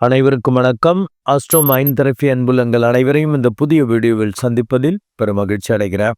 அனைவருக்கும் வணக்கம். Astro mind therapy அன்புள்ளங்கள் அனைவரையும் இந்த புதிய வீடியோவில் சந்திப்பதில் பெரும் மகிழ்ச்சி அடைகிறேன்.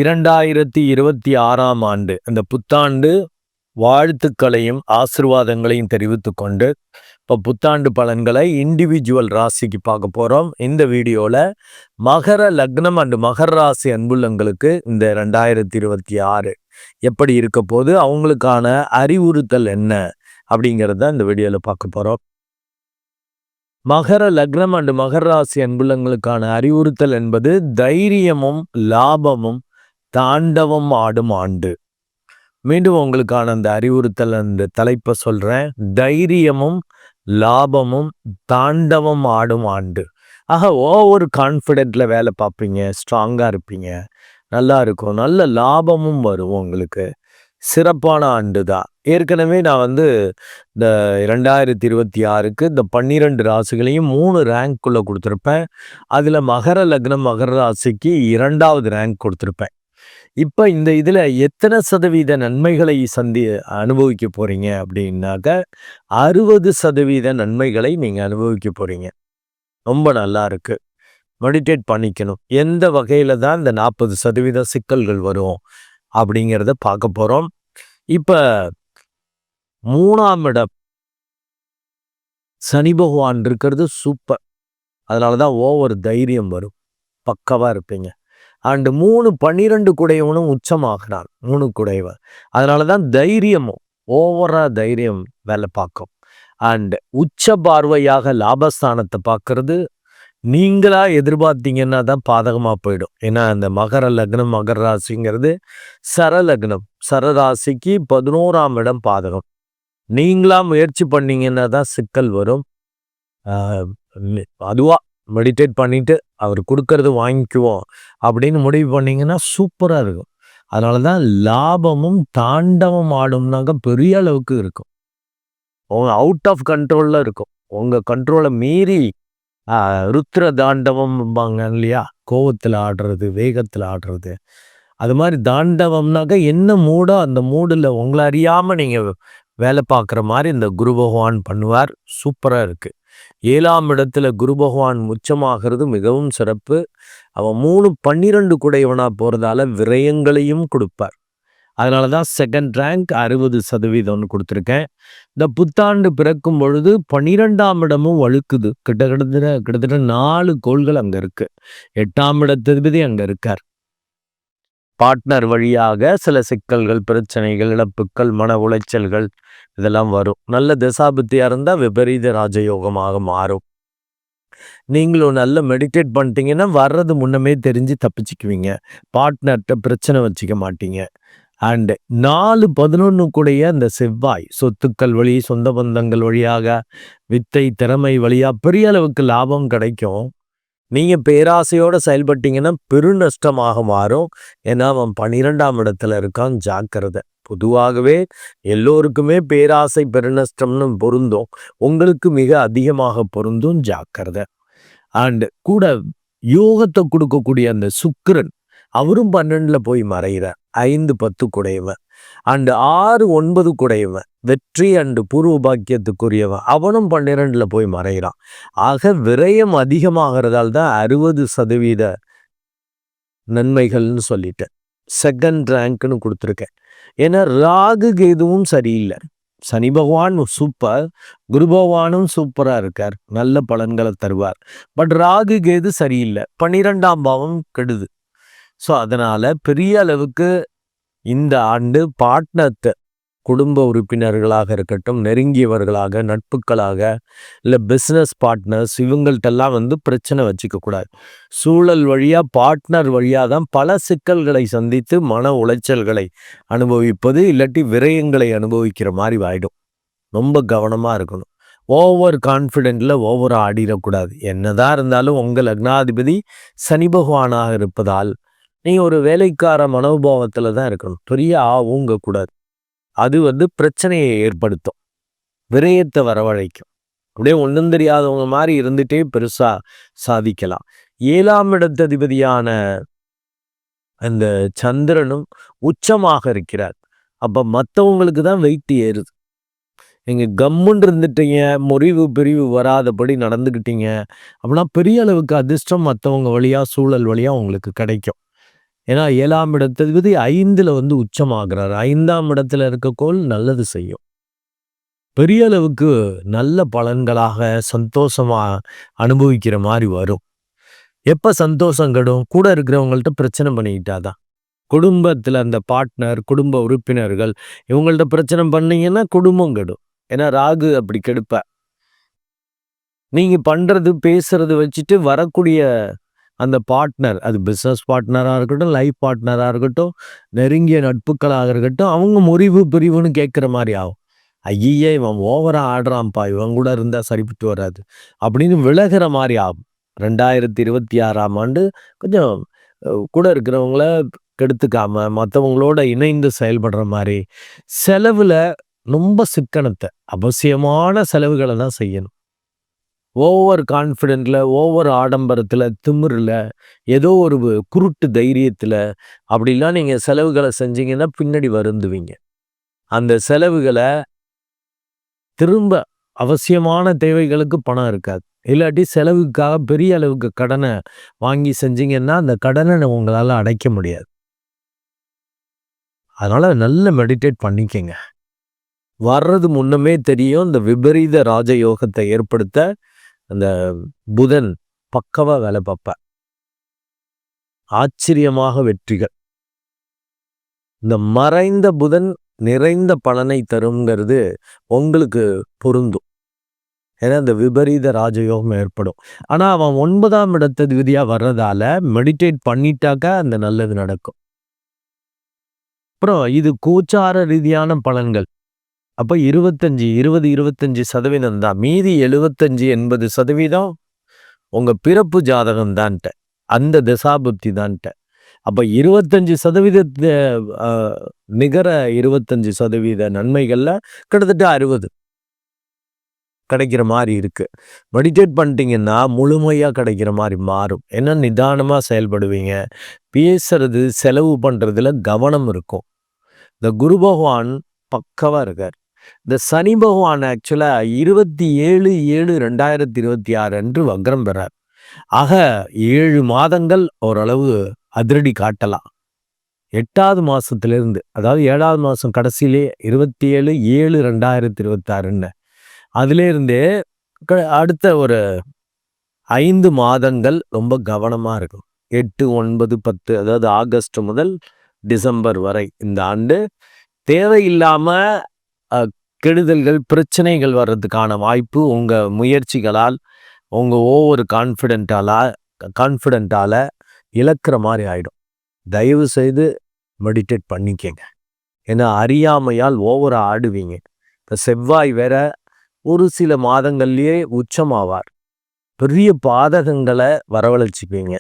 2026ஆம் ஆண்டு இந்த புத்தாண்டு வாழ்த்துக்களையும் ஆசிர்வாதங்களையும் தெரிவித்துக் கொண்டு இப்போ புத்தாண்டு பலன்களை இண்டிவிஜுவல் ராசிக்கு பார்க்க போகிறோம். இந்த வீடியோவில் மகர லக்னம் அண்டு மகர ராசி அன்புள்ளங்களுக்கு இந்த 2026 எப்படி இருக்க போது, அவங்களுக்கான அறிவுறுத்தல் என்ன அப்படிங்கிறத இந்த வீடியோவில் பார்க்க போகிறோம். மகர லக்னம் அண்டு மகர ராசி அன்புள்ளங்களுக்கான அறிவுறுத்தல் என்பது தைரியமும் லாபமும் தாண்டவம் ஆடும் ஆண்டு. மீண்டும் உங்களுக்கான அந்த அறிவுறுத்தல் அந்த தலைப்பை சொல்றேன். தைரியமும் லாபமும் தாண்டவம் ஆடும் ஆண்டு. ஆக ஓவர் கான்ஃபிடென்ட்ல வேலை பார்ப்பீங்க, ஸ்ட்ராங்கா இருப்பீங்க, நல்லா இருக்கும், நல்ல லாபமும் வரும் உங்களுக்கு. சிறப்பான ஆண்டு தான். ஏற்கனவே நான் இந்த 2026க்கு இந்த 12 ராசிகளையும் 3 ரேங்க்குள்ளே கொடுத்துருப்பேன். அதில் மகர லக்னம் மகர ராசிக்கு 2வது ரேங்க் கொடுத்துருப்பேன். இப்போ இந்த இதில் எத்தனை சதவீத நன்மைகளை அனுபவிக்க போகிறீங்க அப்படின்னாக்க 60% நன்மைகளை நீங்கள் அனுபவிக்க போகிறீங்க. ரொம்ப நல்லா இருக்கு. மெடிடேட் பண்ணிக்கணும். எந்த வகையில் தான் இந்த 40% சிக்கல்கள் வரும் அப்படிங்கிறத பார்க்க போகிறோம். இப்போ 3ஆம் இடம் சனி பகவான் இருக்கிறது சூப்பர். அதனால தான் ஓவர் தைரியம் வரும், பக்கவா இருப்பீங்க. அண்டு 3-12 குடையவனும் உச்சமாகிறான், 3 குடையவன். அதனால தான் தைரியமும் ஓவரா தைரியம் வேலை பார்க்கும். அண்ட் உச்ச பார்வையாக லாபஸ்தானத்தை பார்க்கறது நீங்களா எதிர்பார்த்தீங்கன்னா தான் பாதகமாக போயிடும். ஏன்னா அந்த மகர லக்னம் மகர ராசிங்கிறது சரலக்னம், சரராசிக்கு 11ஆம் இடம் பாதகம். நீங்களா முயற்சி பண்ணீங்கன்னா தான் சிக்கல் வரும். அதுவா மெடிடேட் பண்ணிட்டு அவர் கொடுக்கறது வாங்கிக்குவோம் அப்படின்னு முடிவு பண்ணீங்கன்னா சூப்பராக இருக்கும். அதனால தான் லாபமும் தாண்டவம் ஆடும்னாக்க பெரிய அளவுக்கு இருக்கும். அவுட் ஆஃப் கண்ட்ரோலில் இருக்கும். உங்கள் கண்ட்ரோலை மீறி ருத்ர தாண்டவம்பாங்க இல்லையா, கோவத்தில் ஆடுறது, வேகத்தில் ஆடுறது. அது மாதிரி தாண்டவம்னாக்க என்ன மூடோ அந்த மூடில் உங்களை அறியாமல் நீங்கள் வேலை பார்க்குற மாதிரி இந்த குரு பகவான் பண்ணுவார். சூப்பராக இருக்குது. 7ஆம் இடத்துல குரு பகவான் உச்சமாகிறது மிகவும் சிறப்பு. அவன் 3-12 குடையவனாக போகிறதால விரயங்களையும் கொடுப்பார். அதனால தான் 2nd ரேங்க் 60% கொடுத்துருக்கேன். இந்த புத்தாண்டு பிறக்கும் பொழுது 12ஆம் இடமும் வழுக்குது. கிட்டத்தட்ட 4 கோள்கள் அங்கே இருக்கு. 8ஆம் இடத்ததிபதி அங்கே இருக்கார். பார்ட்னர் வழியாக சில சிக்கல்கள், பிரச்சனைகள், இழப்புக்கள், மன உளைச்சல்கள் இதெல்லாம் வரும். நல்ல தசாபுத்தியாக இருந்தால் விபரீத ராஜயோகமாக மாறும். நீங்களும் நல்ல மெடிடேட் பண்ணிட்டீங்கன்னா வர்றது முன்னமே தெரிஞ்சு தப்பிச்சுக்குவீங்க. பார்ட்னர்கிட்ட பிரச்சனை வச்சுக்க மாட்டீங்க. அண்டு 4-11 கூடைய அந்த செவ்வாய் சொத்துக்கள் வழி, சொந்த பந்தங்கள் வழியாக, வித்தை திறமை வழியாக பெரிய அளவுக்கு லாபம் கிடைக்கும். நீங்கள் பேராசையோடு செயல்பட்டீங்கன்னா பெருநஷ்டமாக மாறும். ஏன்னா அவன் 12ஆம் இடத்துல இருக்கான், ஜாக்கிரதை. பொதுவாகவே எல்லோருக்குமே பேராசை பெருநஷ்டம்னு பொருந்தும், உங்களுக்கு மிக அதிகமாக பொருந்தும், ஜாக்கிரதை. அண்டு கூட யோகத்தை கொடுக்கக்கூடிய அந்த சுக்கிரன் அவரும் 12ல் போய் மறைகிறார். 5-10 குடையவன். அண்டு 6-9 குடையவன், வெற்றி அண்டு பூர்வ பாக்கியத்துக்குரியவன், அவனும் 12ல் போய் மறைகிறான். ஆக விரயம் அதிகமாகிறதால் தான் 60% நன்மைகள்னு சொல்லிட்டேன். 2nd ரேங்க்னு கொடுத்துருக்கேன். ஏன்னா ராகு கேதுவும் சரியில்லை. சனி பகவான் சூப்பர், குரு பகவானும் சூப்பராக இருக்கார், நல்ல பலன்களை தருவார். பட் ராகு கேது சரியில்லை, 12ஆம் பாவம் கெடுது. ஸோ அதனால் பெரிய அளவுக்கு இந்த ஆண்டு பார்ட்னர்த்தை, குடும்ப உறுப்பினர்களாக இருக்கட்டும், நெருங்கியவர்களாக, நட்புக்களாக, இல்லை பிஸ்னஸ் பார்ட்னர்ஸ், இவங்கள்ட்டெல்லாம் பிரச்சனை வச்சுக்கக்கூடாது. சூழல் வழியாக, பார்ட்னர் வழியாக தான் பல சிக்கல்களை சந்தித்து மன உளைச்சல்களை அனுபவிப்பது, இல்லாட்டி விரயங்களை அனுபவிக்கிற மாதிரி ஆகிடும். ரொம்ப கவனமாக இருக்கணும். ஓவர் கான்ஃபிடென்ட்டில் ஓவர் ஆடிடக்கூடாது. என்னதான் இருந்தாலும் உங்கள் லக்னாதிபதி சனி பகவானாக இருப்பதால் நீங்கள் ஒரு வேலைக்கார மனோபாவத்தில் தான் இருக்கணும். பெரிய ஊங்கக்கூடாது. அது பிரச்சனையை ஏற்படுத்தும், விரயத்தை வரவழைக்கும். அப்படியே ஒன்றும் தெரியாதவங்க மாதிரி இருந்துகிட்டே பெருசாக சாதிக்கலாம். 7ஆம் இடத்ததிபதியான அந்த சந்திரனும் உச்சமாக இருக்கிறார். அப்போ மற்றவங்களுக்கு தான் வெயிட் ஏறுது. நீங்க கம்முன்னு இருந்துட்டீங்க, முறிவு, பிரிவு வராதபடி நடந்துக்கிட்டீங்க அப்படின்னா, பெரிய அளவுக்கு அதிர்ஷ்டம் மத்தவங்க வழியா, சூழல் வழியா உங்களுக்கு கிடைக்கும். ஏன்னா 7ஆம் இடத்ததிபதி 5ல வந்து உச்சமாகுறாரு. 5ஆம் இடத்துல இருக்க கோள் நல்லது செய்யும். பெரிய அளவுக்கு நல்ல பலன்களாக சந்தோஷமா அனுபவிக்கிற மாரி வரும். எப்ப சந்தோஷம் கெடும்? கூட இருக்கிறவங்கள்ட்ட பிரச்சனை பண்ணிக்கிட்டா தான். குடும்பத்துல அந்த பார்ட்னர், குடும்ப உறுப்பினர்கள் இவங்கள்ட்ட பிரச்சனை பண்ணீங்கன்னா குடும்பம் கெடும். ஏன்னா ராகு அப்படி கெடுப்பார். நீங்க பண்றது, பேசுறது வச்சுட்டு வரக்கூடிய அந்த பார்ட்னர், அது பிசினஸ் பார்ட்னரா இருக்கட்டும், லைஃப் பார்ட்னரா இருக்கட்டும், நெருங்கிய நட்புக்களாக இருக்கட்டும், அவங்க முறிவு, பிரிவுன்னு கேட்கிற மாரி ஆகும். ஐய்யய்ய! இவன் ஓவரா ஆடுறான்ப்பா, இவன் கூட இருந்தா சரிப்பட்டு வராது. அப்படின்னு விலகுற மாரி ஆகும். 2026ஆம் ஆண்டு கொஞ்சம் கூட இருக்கிறவங்கள கெடுத்துக்காம, மத்தவங்களோட இணைந்து செயல்படுற மாரி, செலவுல ரொம்ப சிக்கனத்த, அவசியமான செலவுகள தான் செய்யணும். ஓவர் கான்ஃபிடென்ட்ல, ஓவர் ஆடம்பரத்துல, திமிருல, ஏதோ ஒரு குருட்டு தைரியத்துல, அப்படிலாம் நீங்க செலவுகள செஞ்சீங்கன்னா, பின்னாடி வருந்துவீங்க. அந்த செலவுகள திரும்ப அவசியமான தேவைகளுக்கு பணம் இருக்காது. இல்லாட்டி செலவுக்காக பெரிய அளவுக்கு கடன வாங்கி செஞ்சீங்கன்னா, அந்த கடன உங்களால அடைக்க முடியாது. அதனால நல்லா மெடிடேட் பண்ணிக்கங்க. வர்றது முன்னமே தெரியும். இந்த விபரீத ராஜயோகத்த ஏற்படுத்த அந்த புதன் பக்கவா வேலை பார்ப்பார். ஆச்சரியமாக வெற்றிகள். இந்த மறைந்த புதன் நிறைந்த பலனை தருங்கிறது உங்களுக்கு பொருந்தும். ஏன்னா இந்த விபரீத ராஜயோகம் ஏற்படும். ஆனா அவன் 9ஆம் இடத்ததிபதியா வர்றதால மெடிடேட் பண்ணிட்டாக்கா அந்த நல்லது நடக்கும். அப்புறம் இது கோச்சார ரீதியான பலன்கள். அப்ப 25, 20, 25% தான். மீதி 75, 80% உங்க பிறப்பு ஜாதகம் தான்ட்ட. அந்த தசாபுத்தி தான்ட்ட. அப்ப 25% அ நிகர 25% நன்மைகள்ல கிட்டத்தட்ட 60 கிடைக்கிற மாரி இருக்கு. மெடிடேட் பண்ணிட்டீங்கன்னா, முழுமையா கிடைக்கிற மாரி மாறும். ஏன்னா நிதானமா செயல்படுவீங்க. பேசுறது, செலவு பண்றதுல கவனம் இருக்கும். இந்த குரு பகவான் பக்காவா இருக்கார். இந்த சனி பகவான் ஆக்சுவலா 27/7/2026 அன்று வக்ரம் பெறார். ஆக 7 மாதங்கள் ஓரளவு அதிரடி காட்டலாம். 8வது மாசத்திலிருந்து, அதாவது 7வது மாசம் கடைசியிலே 27/7/2026ன்னு அதிலேருந்தே அடுத்த ஒரு 5 மாதங்கள் ரொம்ப கவனமா இருக்கும். 8, 9, 10 அதாவது ஆகஸ்ட் முதல் டிசம்பர் வரை இந்த ஆண்டு தேவையில்லாம அ கெடுதல்கள், பிரச்சனைகள் வர்றதுக்கான வாய்ப்பு உங்க முயற்சிகளால், உங்க ஓவர் கான்ஃபிடென்ட்டால இழக்கிற மாரி ஆயிடும். தயவு செய்து மெடிடேட் பண்ணிக்கங்க. ஏன்னா அறியாமையால் ஓவரா ஆடுவீங்க. இப்ப செவ்வாய் வேற ஒரு சில மாதங்கள்லயே உச்சமாவார். பெரிய பாதகங்கள வரவழைச்சுக்குவீங்க.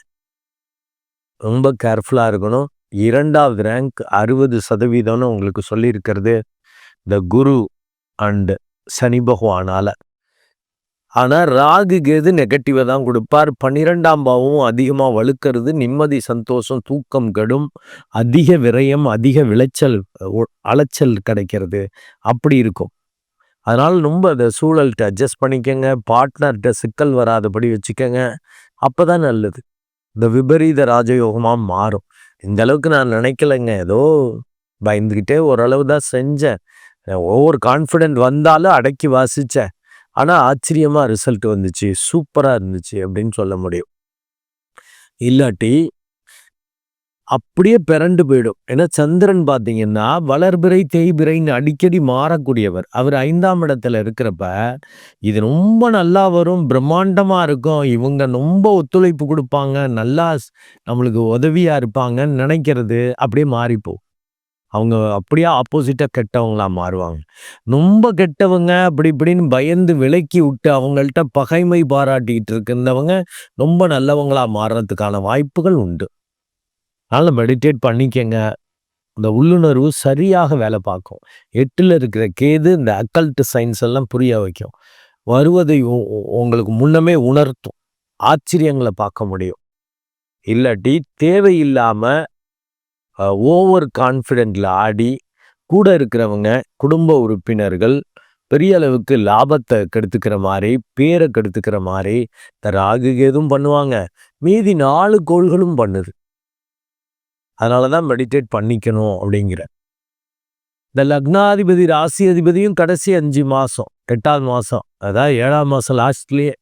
ரொம்ப கேர்ஃபுல்லா இருக்கணும். 2வது ரேங்க் 60%ன்னு உங்களுக்கு சொல்லியிருக்கிறது இந்த குரு அண்ட் சனி பகவானால. ஆனா ராகு கேது நெகட்டிவா தான் கொடுப்பார். 12ஆம் பாவமும் அதிகமா வலுக்கிறது. நிம்மதி, சந்தோஷம், தூக்கம் கெடும். அதிக விரயம், அதிக விளைச்சல், அலைச்சல் கிடைக்கிறது. அப்படி இருக்கும். அதனால ரொம்ப அந்த சூழல்ட்ட அட்ஜஸ்ட் பண்ணிக்கங்க. பார்ட்னர்ட்ட சிக்கல் வராதபடி வச்சுக்கங்க. அப்பதான் நல்லது. இந்த விபரீத ராஜயோகமா மாறும். இந்த அளவுக்கு நான் நினைக்கலைங்க. ஏதோ பயந்துகிட்டே ஓரளவு தான் செஞ்சேன். ஓவர் கான்ஃபிடென்ட் வந்தாலும் அடக்கி வாசிச்சேன். ஆனா ஆச்சரியமா ரிசல்ட் வந்துச்சு. சூப்பரா இருந்துச்சு அப்படின்னு சொல்ல முடியும். இல்லாட்டி அப்படியே பெரண்டு போயிடும். ஏன்னா சந்திரன் பார்த்தீங்கன்னா, வளர்பிறை, தேய்பிறைன்னு அடிக்கடி மாறக்கூடியவர். அவர் 5ஆம் இடத்துல இருக்கிறப்ப, இது ரொம்ப நல்லா வரும், பிரம்மாண்டமா இருக்கும், இவங்க ரொம்ப ஒத்துழைப்பு குடுப்பாங்க, நல்லா நம்மளுக்கு உதவியா இருப்பாங்கன்னு நெனைக்கிறது அப்படியே மாறிப்போகும். அவங்க அப்படியே ஆப்போசிட்டா கெட்டவங்களா மாறுவாங்க. ரொம்ப கெட்டவங்க அப்படி இப்படின்னு பயந்து விலக்கி விட்டு அவங்கள்ட்ட பகைமை பாராட்டிட்டு இருந்தவங்க, ரொம்ப நல்லவங்களா மாறுறதுக்கான வாய்ப்புகள் உண்டு. அதனால மெடிடேட் பண்ணிக்கங்க. இந்த உள்ளுணர்வு சரியாக வேலை பார்க்கும். 8ல இருக்கிற கேது இந்த அக்கல்ட் சயின்ஸ் எல்லாம் புரிய வைக்கும். வருவதை உங்களுக்கு முன்னமே உணர்த்தும். ஆச்சரியங்கள பார்க்க முடியும். இல்லாட்டி தேவையில்லாம ஓவர் கான்ஃபிடென்ட்ல ஆடி, கூட இருக்கிறவங்க, குடும்ப உறுப்பினர்கள், பெரிய அளவுக்கு லாபத்தை கெடுத்துக்கிற மாதிரி, பேரை கெடுத்துக்கிற மாதிரி இந்த ராகு கேதும் பண்ணுவாங்க. மீதி 4 கோள்களும் பண்ணுது. அதனால தான் மெடிடேட் பண்ணிக்கணும் அப்படிங்கிறேன். இந்த லக்னாதிபதி, ராசி அதிபதியும் கடைசி 5 மாசம், 8ஆவது மாசம், அதாவது 7ஆம் மாசம் லாஸ்ட்லயே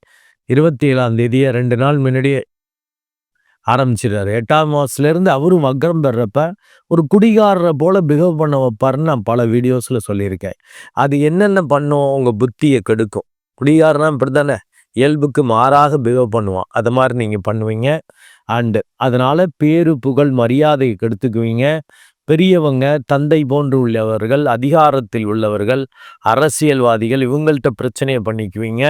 27ஆம் தேதியே 2 நாள் முன்னாடியே ஆரம்பிச்சிடுறாரு. 8ஆம் மாசத்துலேருந்து அவரும் வக்ரம் பெறப்ப ஒரு குடிகாரரை போல பிஹேவ் பண்ண வைப்பாருன்னு நான் பல வீடியோஸில் சொல்லியிருக்கேன். அது என்னென்ன பண்ணும்? உங்கள் புத்தியை கெடுக்கும். குடிகாரனா இப்படி தானே இயல்புக்கு மாறாக பிஹேவ் பண்ணுவான். அது மாதிரி நீங்கள் பண்ணுவீங்க. அண்டு அதனால பேரு புகழ் மரியாதையை கெடுத்துக்குவீங்க. பெரியவங்க, தந்தை போன்று உள்ளவர்கள், அதிகாரத்தில் உள்ளவர்கள், அரசியல்வாதிகள், இவங்கள்ட்ட பிரச்சனையை பண்ணிக்குவீங்க.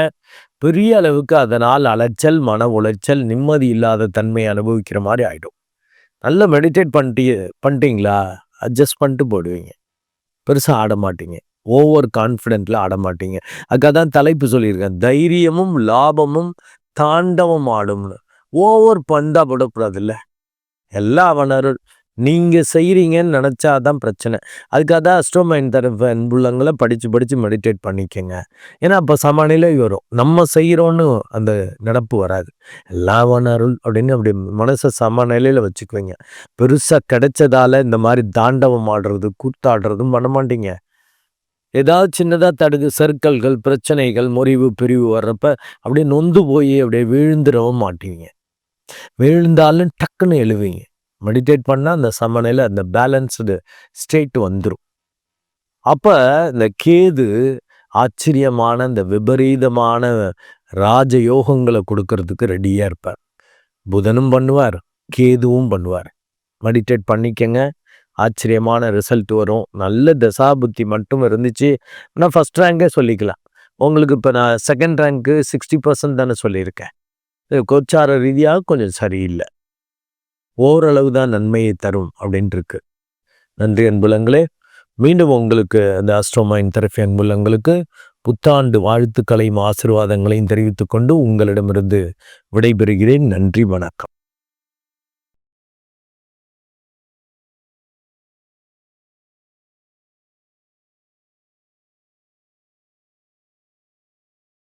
பெரிய அளவுக்கு அதனால் அலைச்சல், மன உளைச்சல், நிம்மதி இல்லாத தன்மையை அனுபவிக்கிற மாதிரி ஆகிடும். நல்லா மெடிடேட் பண்ணிட்டீங்களா, அட்ஜஸ்ட் பண்ணிட்டு போடுவீங்க. பெருசாக ஆட மாட்டீங்க. ஓவர் கான்ஃபிடென்ட்ல ஆட மாட்டீங்க. அதுக்காக தான் தலைப்பு சொல்லியிருக்கேன், தைரியமும் லாபமும் தாண்டவம் ஆடும்னு. ஓவர் பந்தா போடக்கூடாது. இல்லை, எல்லா அவனரும் நீங்கள் செய்கிறீங்கன்னு நினச்சாதான் பிரச்சனை. அதுக்காக தான் அஸ்ட்ரோமைண்ட் தரப்பு அன்புள்ளங்களை படித்து மெடிடேட் பண்ணிக்கங்க. ஏன்னா அப்போ சமநிலை வரும். நம்ம செய்கிறோன்னு அந்த நடப்பு வராது. எல்லா அவனருள் அப்படின்னு அப்படி மனசை சமநிலையில் வச்சுக்குவீங்க. பெருசாக கிடைச்சதால இந்த மாதிரி தாண்டவம் ஆடுறது, கூத்தாடுறதும் பண்ண மாட்டீங்க. ஏதாவது சின்னதாக சர்க்கல்கள், பிரச்சனைகள், முறிவு பிரிவு வர்றப்ப அப்படியே நொந்து போய் அப்படியே வீழ்ந்துடவும் மாட்டீங்க. விழுந்தாலும் டக்குன்னு எழுவீங்க. மெடிடேட் பண்ணால் அந்த சமநிலை, அந்த பேலன்ஸ்டு ஸ்டேட் வந்துடும். அப்போ இந்த கேது ஆச்சரியமான இந்த விபரீதமான ராஜயோகங்களை கொடுக்கறதுக்கு ரெடியாக இருப்பார். புதனும் பண்ணுவார், கேதுவும் பண்ணுவார். மெடிடேட் பண்ணிக்கங்க, ஆச்சரியமான ரிசல்ட் வரும். நல்ல தசாபுத்தி மட்டும் இருந்துச்சு, நான் ஃபஸ்ட் ரேங்கே சொல்லிக்கலாம். உங்களுக்கு இப்போ நான் செகண்ட் ரேங்க்கு 60% தானே சொல்லியிருக்கேன். கோச்சார ரீதியாக கொஞ்சம் சரியில்லை, ஓரளவு தான் நன்மையை தரும் அப்படின்ட்டு இருக்கு. நன்றி அன்புலங்களே. மீண்டும் உங்களுக்கு அந்த அஸ்ட்ரோமைண்ட் தெரபி அன்புலங்களுக்கு புத்தாண்டு வாழ்த்துக்களையும் ஆசீர்வாதங்களையும் தெரிவித்துக் கொண்டு உங்களிடமிருந்து விடைபெறுகிறேன். நன்றி, வணக்கம்.